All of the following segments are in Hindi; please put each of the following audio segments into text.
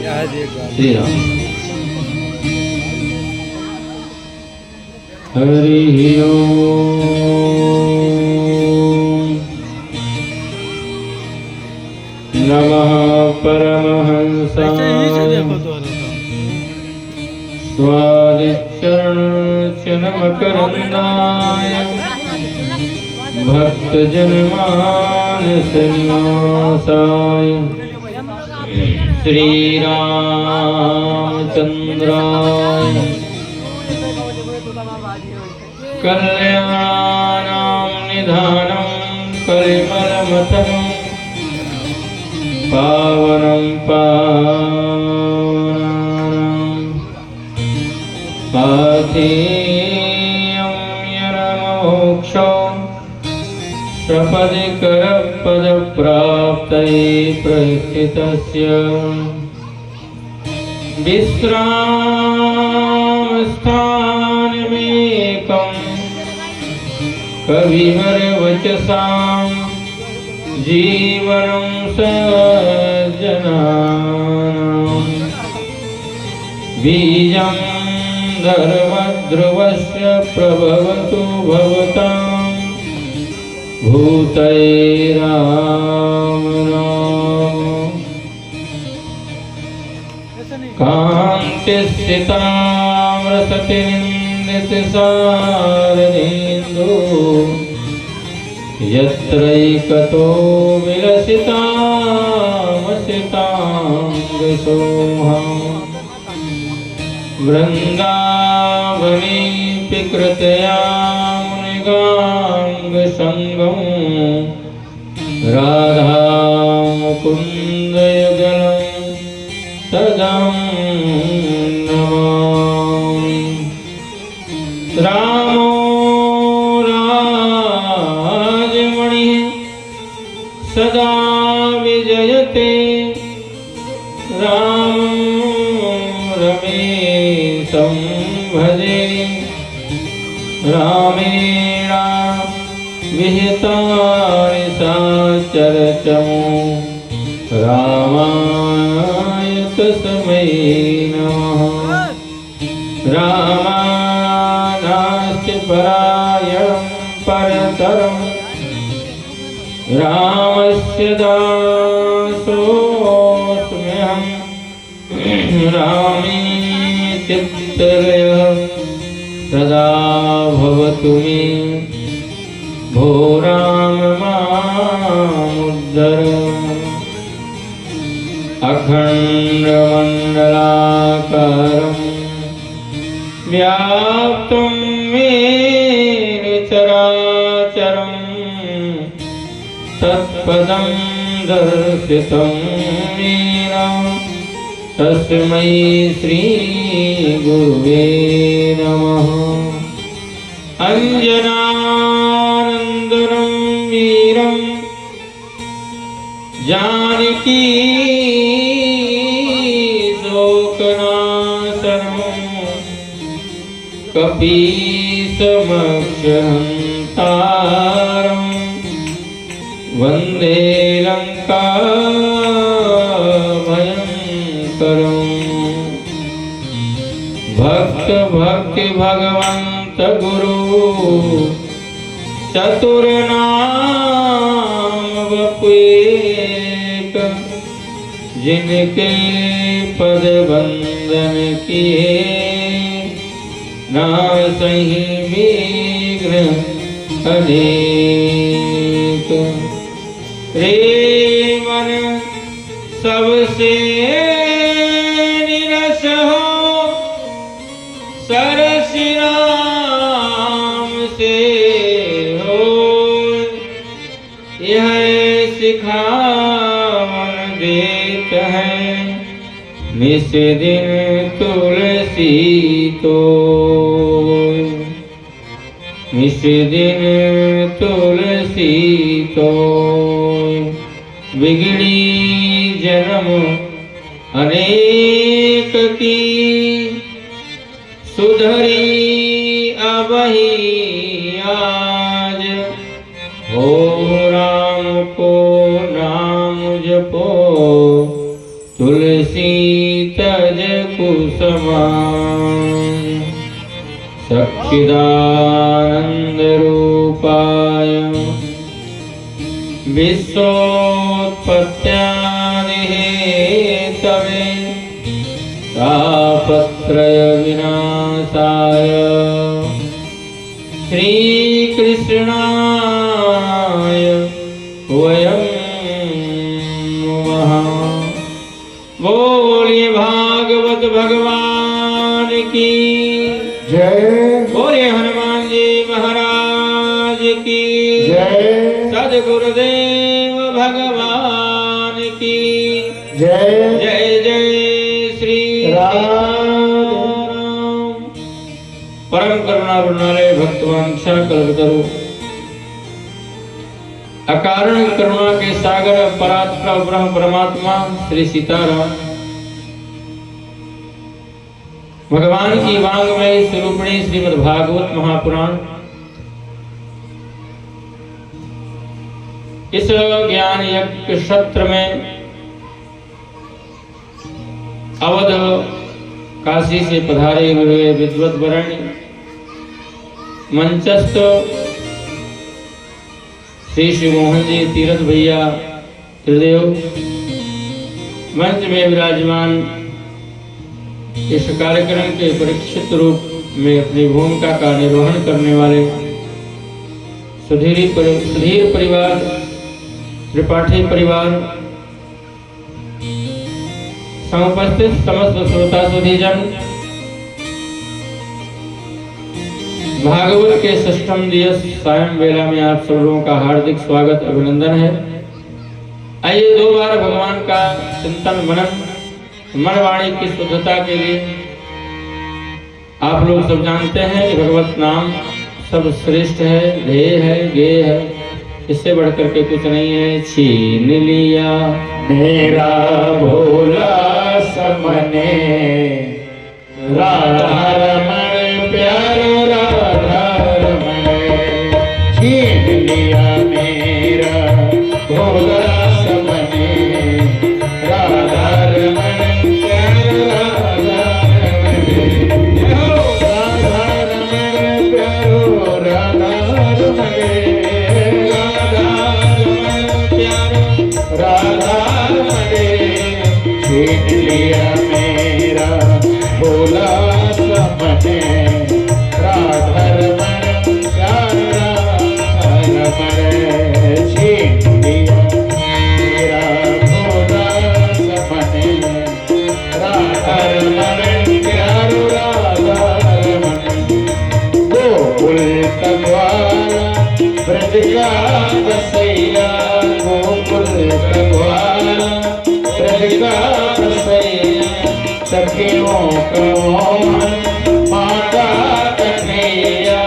श्री राम। हरि ओम नमः परमहंसाय स्वादिचरणचनमकरन्दाय भक्तजनमानसनिवासाय श्रीरामचन्द्राय कल्याणानां निधानं कलिमलमथनं पावनं पावनानां पाथेयं यनमोक्षो सपदिकरपदप्राप्तये प्रस्थितस्य विश्रामस्थानमेकं कविवरवचसां जीवनं सज्जनानां बीजं धर्मध्रुवस्य प्रभवतु भवतां भूतये राम राम कान्तिस्थितामृततिनिन्दितसारनेन्दु यत्रैकतो विलसितामसिताङ्गसोऽहं वृन्दावने कृतया मुनिगाङ्गसङ्गं राधा मुकुन्दयुगलं तदं नमामि। रामो राजमणिः सदा विजयते रामं रमेशं भजे रामेण विहितानि साचरचमु रामाय तस्मै नमः। रामानास्ति परायणं परतरं रामस्य दासोऽस्म्यहं रामे चित्तलयः सदा भवतु मे भो राम मामुद्धर। अखण्डमण्डलाकारं व्याप्तं येन चराचरं तत्पदं दर्शितं येन तस्मै श्री गुरुवे नमः। अंजनानन्दनं वीरं जानकी शोकनाशनं कपीशमक्षहन्तारं वन्दे लङ्काभयङ्करम्। भक्त भक्ति भगवंत गुरु चतुर्नाम वपुएक जिनके पद बंदन किए नासहि विघ्न अनेक। रे मन सबसे निरस हो सरसि राम से हो यह सिखावन देत है निस दिन तुलसी तो निस दिन तुलसी तो बिगड़ी जन्म अनेक की सुधरी अबही आज हो राम को नाम जपो तुलसी तज कुसुमान सच्चिदानंद रूपाय विश्वोत्पत्त्यादि हेतवे तापत्रय विनाशाय श्रीकृष्णाय वयं नमः। बोलिए भागवत भगवान की जय। बोलिए हनुमान जी महाराज की जय। सद्गुरुदेव भगवान की जय। जय जय श्री राम। परम करुणा वृणालय भक्तवान कल्प करो अकारण करुणा के सागर परात्पर ब्रह्म परमात्मा श्री सीताराम भगवान की वांगमय स्वरूपिणी श्रीमद् भागवत महापुराण इस ज्ञान यज्ञ सत्र में अवध काशी से पधारे हुए विद्वत वरण मंचस्थ श्री श्री मोहन जी तीरथ भैया त्रिदेव मंच में विराजमान इस कार्यक्रम के परीक्षित रूप में अपनी भूमिका का निर्वहन करने वाले सुधीर परिवार त्रिपाठी परिवार समुपस्थित समस्त श्रोता सुधीजन भागवत के षष्ठम दिवस सायं वेला में आप सब लोगों का हार्दिक स्वागत अभिनंदन है। आइए दो बार भगवान का चिंतन मनन मन वाणी की शुद्धता के लिए आप लोग सब जानते हैं कि भगवत नाम सब श्रेष्ठ है, ध्येय है, गेय है, इससे बढ़कर के कुछ नहीं है। छीन लिया मेरा भोला समने राधा रमण प्यारो राधा रमण छीन लिया मेरा भोला समने राधा रमण प्यारो राधा रमण राधा रमण प्यारो राधा रमण राधा रमणे छीन लिया मेरा भोला समने राधा रमण प्यारा रमण छीन लिया मेरा भोला समने राधा रमण प्यारो राधा रमण गोकुल तकवाला ब्रज का बसैया गोकुल तकवाला ब्रज का बसैया सखियों का मोहन माता कन्हैया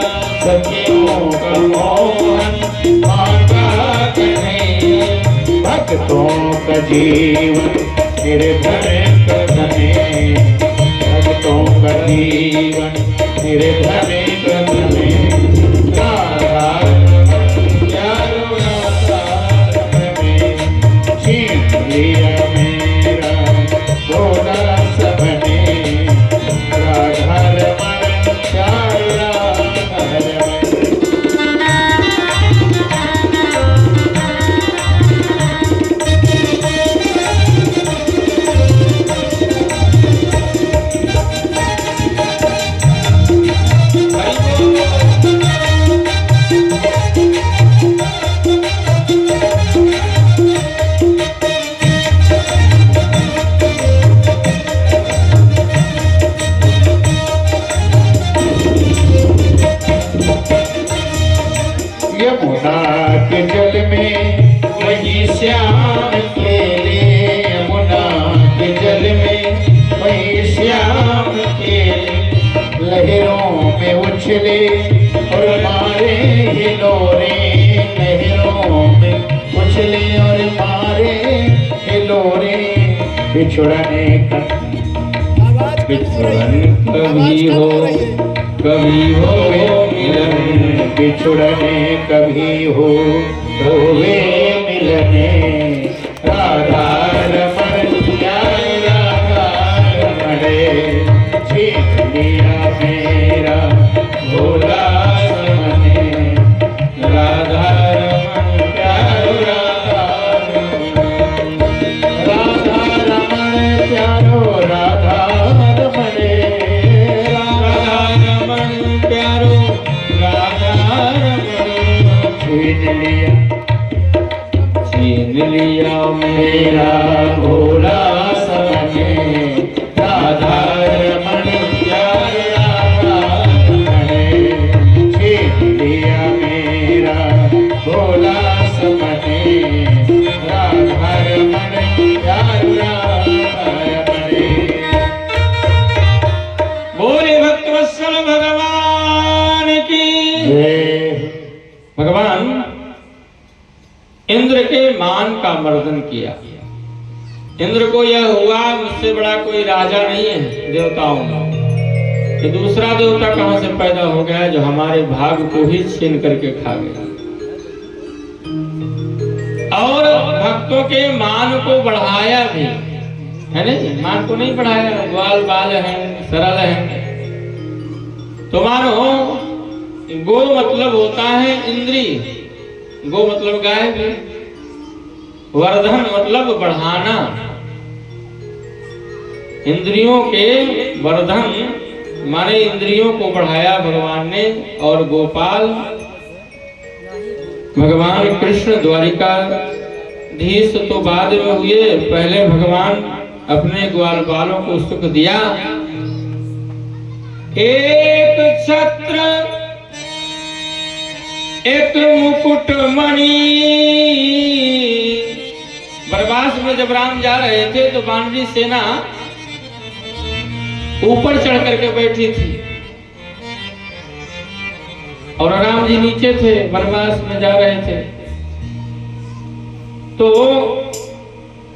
सखियों का मोहन माता कन्हैया भक्तों का जीवन निर्धन कथने भक्तों का जीवन निर्धन कथने राधा प्यारो राधा रमण छीन लिया मेरा भोला समने राधा रमण प्यारो राधा रमण यमुना के जल में वही श्याम खेले यमुना के जल में वही श्याम खेले लहरों में उछले और मारे हिलोरे लहरों में उछले और मारे हिलोरे बिछुड़ने का बिछुड़न कभी हो मिलन बिछुड़ने कभी हो वे मिलने राधा रमण प्यारे मेरा भोला समझे राधा रमण प्यार राधा रमण छीन लिया मेरा भोला समझे राधा रमण प्यार राधा रमण। बोले भक्तवत्सल भगवान की भगवान इंद्र के मान का मर्दन किया। इंद्र को यह हुआ मुझसे बड़ा कोई राजा नहीं है देवताओं में, कि दूसरा देवता कहां से पैदा हो गया जो हमारे भाग को ही छीन करके खा गया। और भक्तों के मान को बढ़ाया भी है, नहीं मान को नहीं बढ़ाया, ग्वाल बाल है, सरल है। तो मानो गो मतलब होता है इंद्री, गो मतलब गाय भी, वर्धन मतलब बढ़ाना, इंद्रियों के वर्धन माने इंद्रियों को बढ़ाया भगवान ने। और गोपाल भगवान कृष्ण द्वारिकाधीश तो बाद में हुए, पहले भगवान अपने ग्वाल बालों को सुख दिया। एक छत्र एक मुकुट मणि। वनवास में जब राम जा रहे थे तो वानरी सेना ऊपर चढ़ करके बैठी थी और राम जी नीचे थे, वनवास में जा रहे थे। तो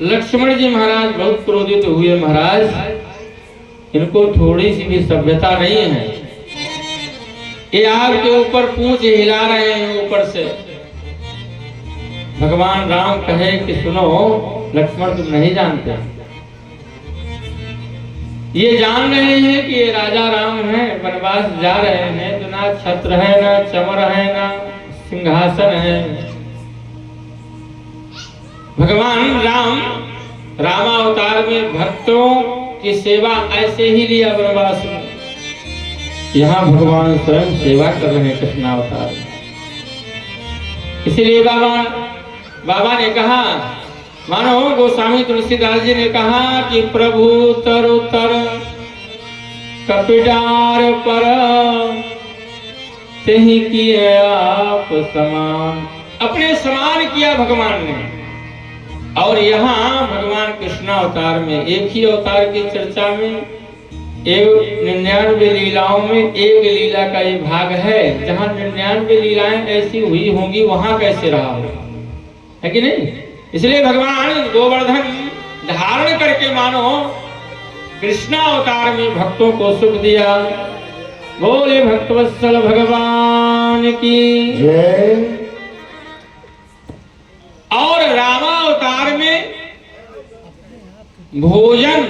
लक्ष्मण जी महाराज बहुत क्रोधित हुए, महाराज इनको थोड़ी सी भी सभ्यता नहीं है, ये आपके ऊपर पूंछ हिला रहे हैं ऊपर से। भगवान राम कहे कि सुनो लक्ष्मण, तुम नहीं जानते, ये जान रहे हैं कि ये राजा राम हैं, वनवास जा रहे हैं, तो ना छत्र है, ना चमर है, ना सिंहासन है। भगवान राम रामावतार में भक्तों की सेवा ऐसे ही लिया वनवास में। यहाँ भगवान स्वयं सेवा कर रहे हैं कृष्णावतार में। इसीलिए बाबा ने कहा, मानो गोस्वामी तुलसीदास जी ने कहा कि प्रभु तरु तर कपिडार पर तेहि किए आप समान। अपने समान किया भगवान ने। और यहाँ भगवान कृष्णावतार में एक ही अवतार की चर्चा में 99 लीलाओं में एक लीला का ये भाग है, जहाँ 99 लीलाएं ऐसी हुई होंगी, वहां कैसे रहा हो, है कि नहीं। इसलिए भगवान गोवर्धन धारण करके मानो कृष्णावतार में भक्तों को सुख दिया। बोले भक्तवत्सल भगवान की जय। और रामावतार में भोजन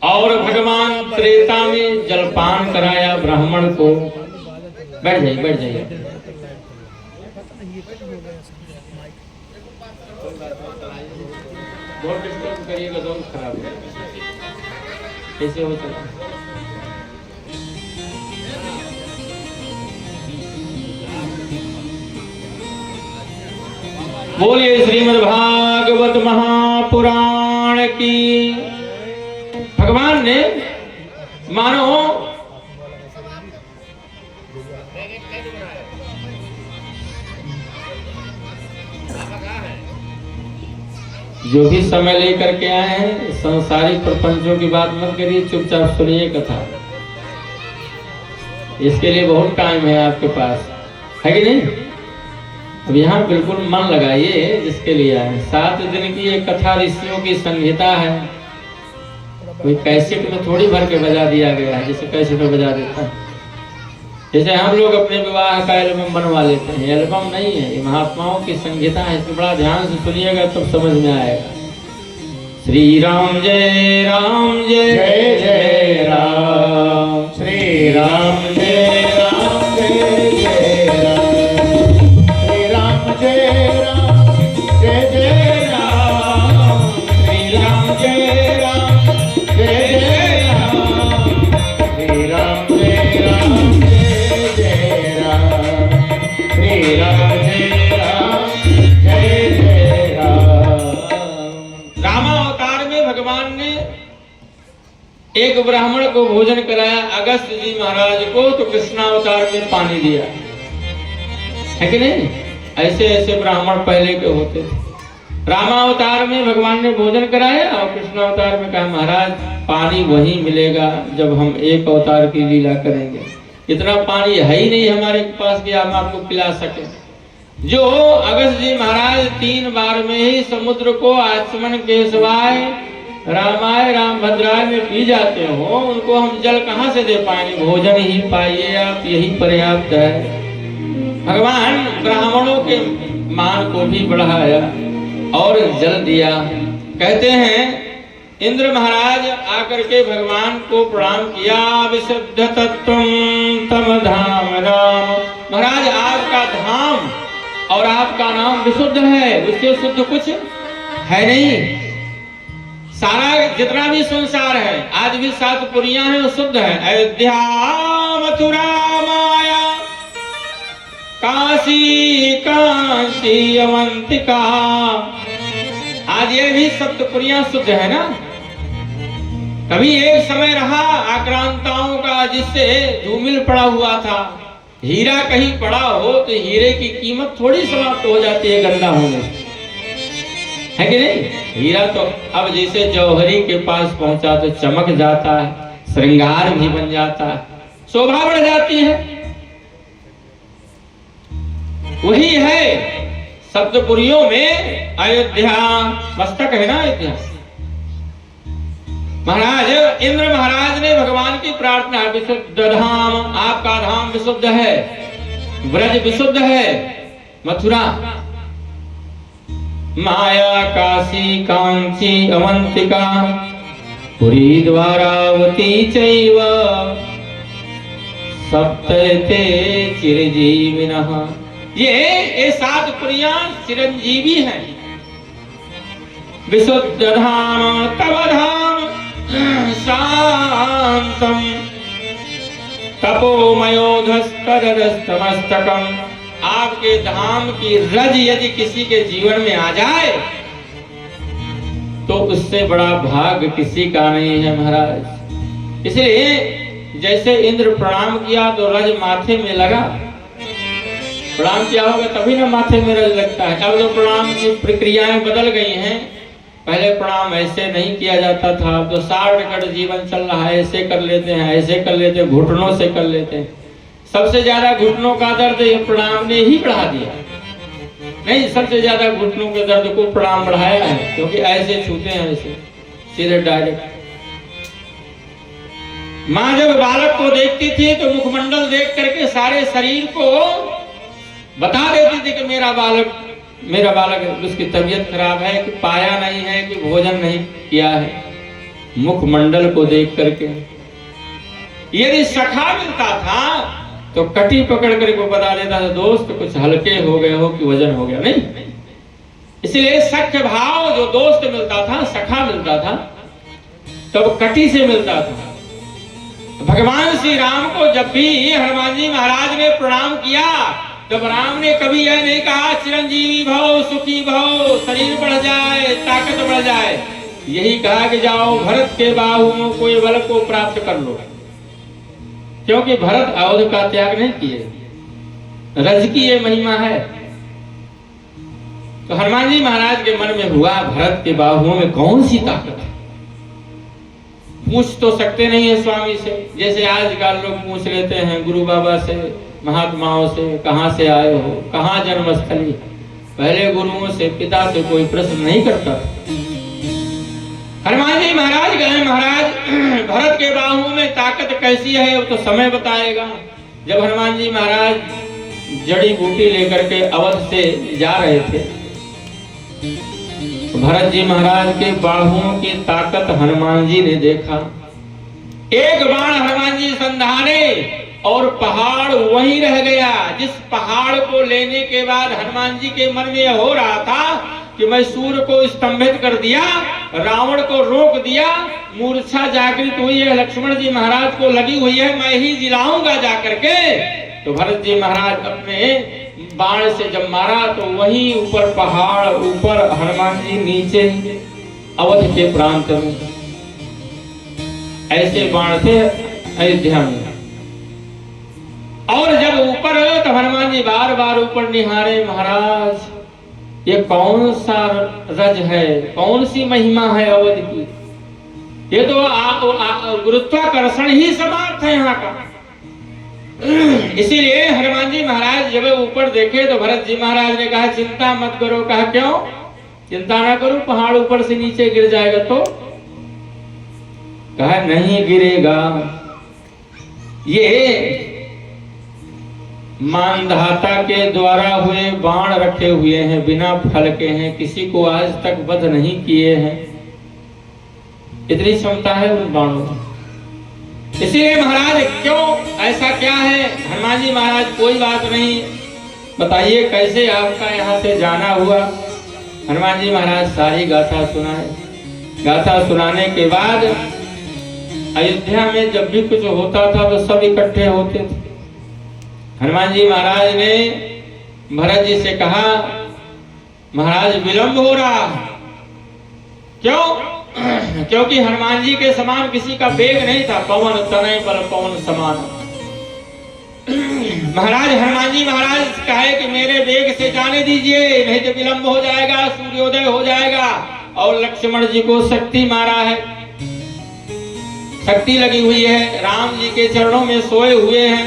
और भगवान त्रेता में जलपान कराया ब्राह्मण को। बैठ जाइए, बैठ जाइए। बहुत डिस्टर्ब करिएगा, दौड़ खराब है, कैसे हो सकता। बोलिए श्रीमद् भागवत महापुराण की। भगवान ने मानो जो भी समय लेकर के आए हैं, संसारिक प्रपंचों की बात मत करिए, चुपचाप सुनिए कथा। इसके लिए बहुत टाइम है आपके पास, है कि नहीं। अब यहाँ बिल्कुल मन लगाइए जिसके लिए आए। 7 दिन की एक कथा ऋषियों की संहिता है, कोई कैसेट में थोड़ी भर के बजा दिया गया है, जैसे कैसेट में बजा देता है। जैसे हम लोग अपने विवाह का एल्बम बनवा लेते हैं, एल्बम नहीं है, ये महात्माओं की संहिता है। इसको बड़ा ध्यान से सुनिएगा तब समझ में आएगा। श्री राम जय जय जय राम। श्री राम जय राम जय जय राम। श्री राम जय राम जय जय राम। श्री राम जय राम जय जय राम। श्री राम जय राम जय जय राम। श्री राम जय राम जय जय राम। भगवान ने एक ब्राह्मण को भोजन कराया, अगस्त जी महाराज को तो कृष्णावतार में पानी दिया, है कि नहीं? ऐसे ऐसे ब्राह्मण पहले के होते थे। रामावतार में भगवान ने भोजन कराया और कृष्णावतार में कहा महाराज पानी वही मिलेगा जब हम एक अवतार की लीला करेंगे, इतना पानी है ही नहीं हमारे पास कि हम आपको पिला सके। जो अगस्त जी महाराज 3 बार में ही समुद्र को आचमन केशवाय रामाय रामभद्राय में पी जाते हो, उनको हम जल कहाँ से दे पाएंगे? भोजन ही पाइए आप, यही पर्याप्त है। भगवान ब्राह्मणों के मान को भी बढ़ाया और जल दिया। कहते हैं इंद्र महाराज आकर के भगवान को प्रणाम किया। विशुद्ध तत्वं तम धाम राम, महाराज आपका धाम और आपका नाम विशुद्ध है, उससे शुद्ध कुछ है नहीं। सारा जितना भी संसार है, आज भी 7 पुरियां हैं, वो शुद्ध है। अयोध्या मथुरा माया काशी कांची अवंतिका, आज ये भी सप्तपुरियां शुद्ध है ना। कभी एक समय रहा आक्रांताओं का, जिससे धूमिल पड़ा हुआ था। हीरा कहीं पड़ा हो तो हीरे की कीमत थोड़ी समाप्त हो जाती है गंदा होने से, है कि नहीं? हीरा तो अब जैसे जौहरी के पास पहुंचा तो चमक जाता है, श्रृंगार भी बन जाता है, शोभा बढ़ जाती है। वही है सप्तपुरियों में अयोध्या, मस्तक है ना अयोध्या। महाराज इंद्र महाराज ने भगवान की प्रार्थना, विशुद्ध धाम, आपका धाम विशुद्ध है, ब्रज विशुद्ध है, मथुरा माया काशी कांची अवंतिका पुरी द्वारावती चैव सप्तते चिरजीविनः, ये 7 पुरियां चिरंजीवी हैं। विशुद्ध धाम तव धाम शांतम तपोमयोधस्तरस्तमस्तकम, आपके धाम की रज यदि किसी के जीवन में आ जाए तो उससे बड़ा भाग्य किसी का नहीं है महाराज। इसलिए जैसे इंद्र प्रणाम किया तो रज माथे में लगा, प्रणाम किया होगा तभी ना माथे में रज लगता है। अब तो प्रणाम की प्रक्रियाएं बदल गई हैं, पहले प्रणाम ऐसे नहीं किया जाता था, अब तो 60 कड़ जीवन चल रहा है, ऐसे कर लेते हैं, ऐसे कर लेते हैं, घुटनों से कर लेते हैं। सबसे ज्यादा घुटनों का दर्द ये प्रणाम ने ही बढ़ा दिया। नहीं, सबसे ज्यादा घुटनों के दर्द को प्रणाम बढ़ाया है, क्योंकि ऐसे छूते हैं, ऐसे सीधे डायरेक्ट। माँ जब बालक को देखती थी तो मुखमंडल देख करके सारे शरीर को बता देती थी कि मेरा बालक उसकी तबीयत खराब है, कि पाया नहीं है, कि भोजन नहीं किया है। मुखमंडल को देख करके यदि सखा मिलता था तो कटी पकड़ करके बता देता था, दोस्त कुछ हल्के हो गए हो कि वजन हो गया। नहीं, इसलिए सख्य भाव जो दोस्त मिलता था, सखा मिलता था, तब कटी से मिलता था। भगवान श्री राम को जब भी हनुमान जी महाराज ने प्रणाम किया तब राम ने कभी यह नहीं कहा चिरंजीवी भव, सुखी भव, शरीर बढ़ जाए, ताकत बढ़ जाए। यही कहा कि जाओ भरत के बाहुओं को बल को प्राप्त कर लो, क्योंकि भरत अवध का त्याग नहीं किए, रज की ये महिमा है। तो हनुमान जी महाराज के मन में हुआ भरत के बाहुओं में कौन सी ताकत है। पूछ तो सकते नहीं है स्वामी से, जैसे आजकल लोग पूछ लेते हैं गुरु बाबा से, महात्माओं से, कहां से आए हो, कहां जन्मस्थली। पहले गुरुओं से, पिता से कोई प्रश्न नहीं करता। हनुमान जी महाराज कहे महाराज भरत के बाहुओं में ताकत कैसी है वो तो समय बताएगा। जब हनुमान जी महाराज जड़ी बूटी लेकर के अवध से जा रहे थे, भरत जी महाराज के बाहुओं की ताकत हनुमान जी ने देखा। एक बाण हनुमान जी संधाने और पहाड़ वहीं रह गया। जिस पहाड़ को लेने के बाद हनुमान जी के मन में यह हो रहा था कि मैं सूर्य को स्तंभित कर दिया, रावण को रोक दिया, मूर्छा जागृत हुई है, लक्ष्मण जी महाराज को लगी हुई है, मैं ही जिलाऊंगा जाकर के। तो भरत जी महाराज अपने बाण से जब मारा तो वहीं ऊपर पहाड़, ऊपर हनुमान जी नीचे, अवध के प्रांत में ऐसे बाण थे अयोध्या में। और जब ऊपर तो हनुमान जी बार बार ऊपर निहारे, महाराज ये कौन सा रज है, कौन सी महिमा है अवध की, ये तो गुरुत्वाकर्षण ही समाप्त है यहाँ का। इसीलिए हनुमान जी महाराज जब ऊपर देखे तो भरत जी महाराज ने कहा चिंता मत करो। कहा क्यों चिंता ना करूं, पहाड़ ऊपर से नीचे गिर जाएगा तो? कहा नहीं गिरेगा, ये मानधाता के द्वारा हुए बाण रखे हुए हैं, बिना फल के हैं, किसी को आज तक वध नहीं किए हैं, इतनी क्षमता है उन बाणों में। इसीलिए महाराज क्यों ऐसा क्या है? हनुमान जी महाराज कोई बात नहीं, बताइए कैसे आपका यहाँ से जाना हुआ। हनुमान जी महाराज सारी गाथा सुनाए। गाथा सुनाने के बाद अयोध्या में जब भी कुछ होता था तो सब इकट्ठे होते थे। हनुमान जी महाराज ने भरत जी से कहा महाराज विलंब हो रहा, क्यों? क्योंकि हनुमान जी के समान किसी का वेग नहीं था, पवन तनय बल पवन समान। महाराज हनुमान जी महाराज कहे कि मेरे वेग से जाने दीजिए, नहीं तो विलंब हो जाएगा, सूर्योदय हो जाएगा। और लक्ष्मण जी को शक्ति मारा है, शक्ति लगी हुई है, राम जी के चरणों में सोए हुए हैं,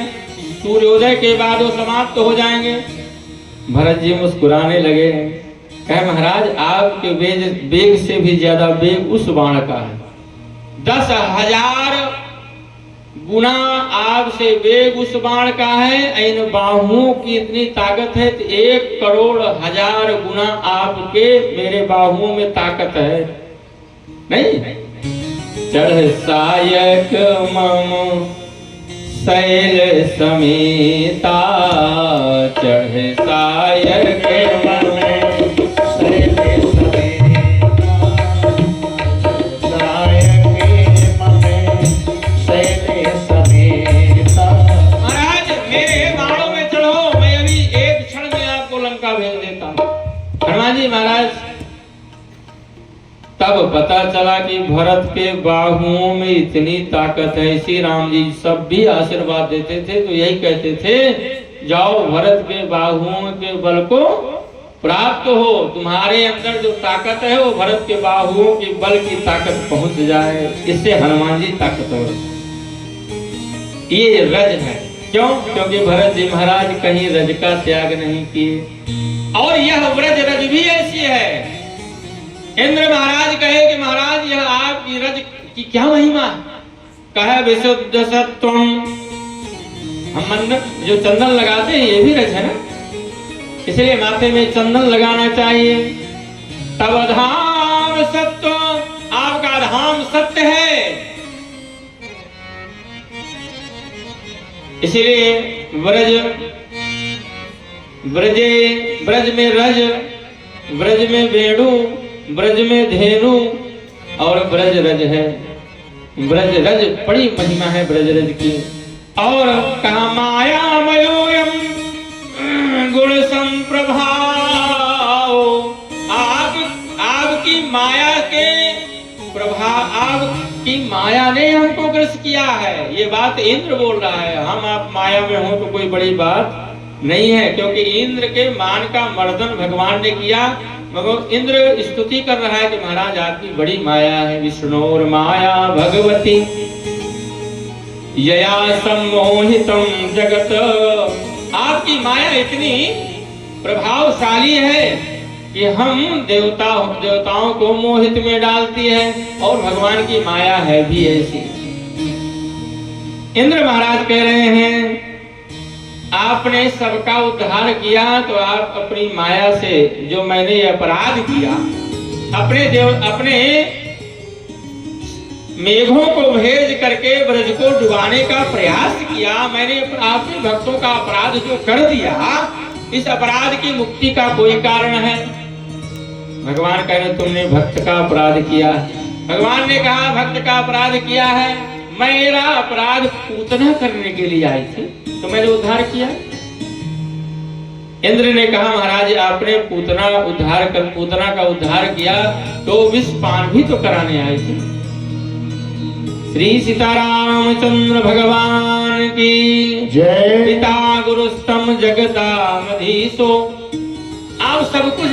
सूर्योदय के बाद वो समाप्त हो जाएंगे। भरत जी मुस्कुराने लगे, कहे महाराज आपके वेग से भी ज्यादा वेग उस बाण का है, 10,000 गुना आपसे वेग उस बाण का है। इन बाहुओं की इतनी ताकत है तो 1,00,00,000 गुना आपके मेरे बाहुओं में ताकत है। नहीं चढ़ सायक मम शैल समेता, चढ़ सायक मम महाराज। तब पता चला कि भरत के बाहुओं में इतनी ताकत है। श्री राम जी सब भी आशीर्वाद देते थे तो यही कहते थे जाओ भरत के बाहुओं के बल को प्राप्त हो, तुम्हारे अंदर जो ताकत है वो भरत के बाहुओं के बल की ताकत पहुंच जाए। इससे हनुमान जी ताकतवर, ये रज है। क्यों? क्योंकि भरत जी महाराज कहीं रज का त्याग नहीं किए। और यह व्रज रज भी ऐसी है। इंद्र महाराज कहे कि महाराज यह आपकी रज की क्या महिमा? कहे विशुद्ध सत्वम। हम मंदिर जो चंदन लगाते हैं ये भी रज है ना, इसलिए माथे में चंदन लगाना चाहिए। तब धाम सत्व, आपका धाम सत्य है। इसलिए व्रज, ब्रजे, ब्रज में रज, ब्रज में वेणु, ब्रज में धेनु और ब्रज रज है। ब्रज रज बड़ी महिमा है ब्रज रज की। और कहा माया मयोयम गुण संप्रभाव, आपकी माया के प्रभाव, आपकी माया ने हमको ग्रस्त किया है। ये बात इंद्र बोल रहा है। हम आप माया में हो तो कोई बड़ी बात नहीं है, क्योंकि इंद्र के मान का मर्दन भगवान ने किया। मगर इंद्र स्तुति कर रहा है कि महाराज आपकी बड़ी माया है। विष्णुर माया भगवती यया सम्मोहितम जगत, आपकी माया इतनी प्रभावशाली है कि हम देवताओं को मोहित में डालती है। और भगवान की माया है भी ऐसी। इंद्र महाराज कह रहे हैं आपने सबका उद्धार किया तो आप अपनी माया से जो मैंने अपराध किया, अपने मेघों को भेज करके ब्रज को डुबाने का प्रयास किया, मैंने आपके भक्तों का अपराध जो कर दिया, इस अपराध की मुक्ति का कोई कारण है? भगवान कह रहे तुमने भक्त का अपराध किया। भगवान ने कहा भक्त का अपराध किया है, मेरा अपराध पूतना करने के लिए आई थी तो मैंने उद्धार किया। इंद्र ने कहा महाराज आपने पूतना का उद्धार किया तो विष पान भी तो कराने आए थे। श्री सीतारामचंद्र भगवान की जय। पिता गुरुस्तम जगदामधीशो। आप सब कुछ